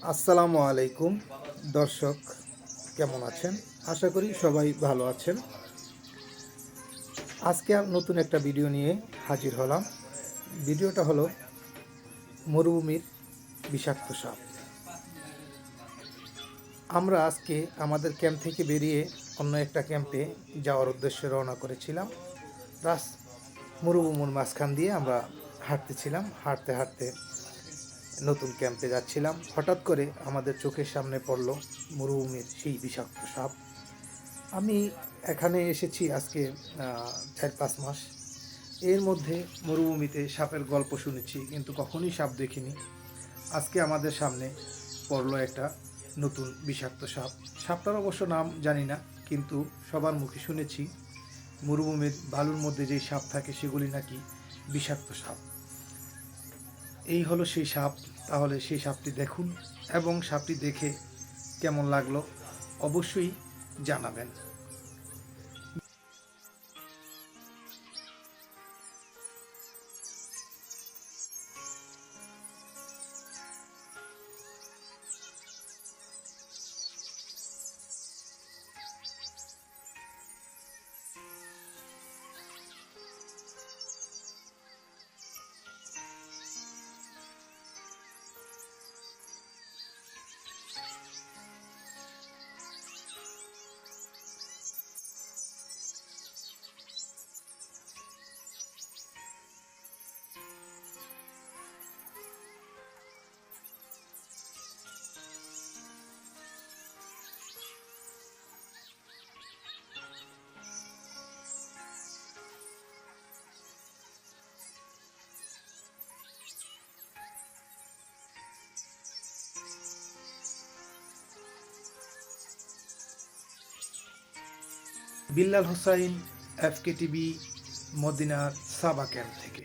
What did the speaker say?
আসসালামু আলাইকুম দর্শক, কেমন আছেন? আশা করি সবাই ভালো আছেন। আজকে নতুন একটা ভিডিও নিয়ে হাজির হলাম। ভিডিওটা হলো মরুভূমির বিষাক্ত সাপ। আমরা আজকে আমাদের ক্যাম্প থেকে বেরিয়ে অন্য একটা ক্যাম্পে যাওয়ার উদ্দেশ্যে রওনা করেছিলাম। মরুভূমির মাঝখান দিয়ে আমরা হাঁটতেছিলাম। হাঁটতে হাঁটতে নতুন ক্যাম্পে যাচ্ছিলাম। হঠাৎ করে আমাদের চোখের সামনে পড়ল মরুভূমির সেই বিষাক্ত সাপ। আমি এখানে এসেছি আজকে ৪-৫ মাস। এর মধ্যে মরুভূমিতে সাপের গল্প শুনেছি, কিন্তু কখনোই সাপ দেখিনি। আজকে আমাদের সামনে পড়লো একটা নতুন বিষাক্ত সাপ। সাপটার অবশ্য নাম জানি না, কিন্তু সবার মুখে শুনেছি মরুভূমির বালুর মধ্যে যেই সাপ থাকে সেগুলি নাকি বিষাক্ত সাপ। এই হলো সেই সাপ। তাহলে সেই সাপটি দেখুন এবং সাপটি দেখে কেমন লাগলো অবশ্যই জানাবেন। বিল্লাল হোসাইন, FK টিভি, মদিনার সাবা ক্যাম্প থেকে।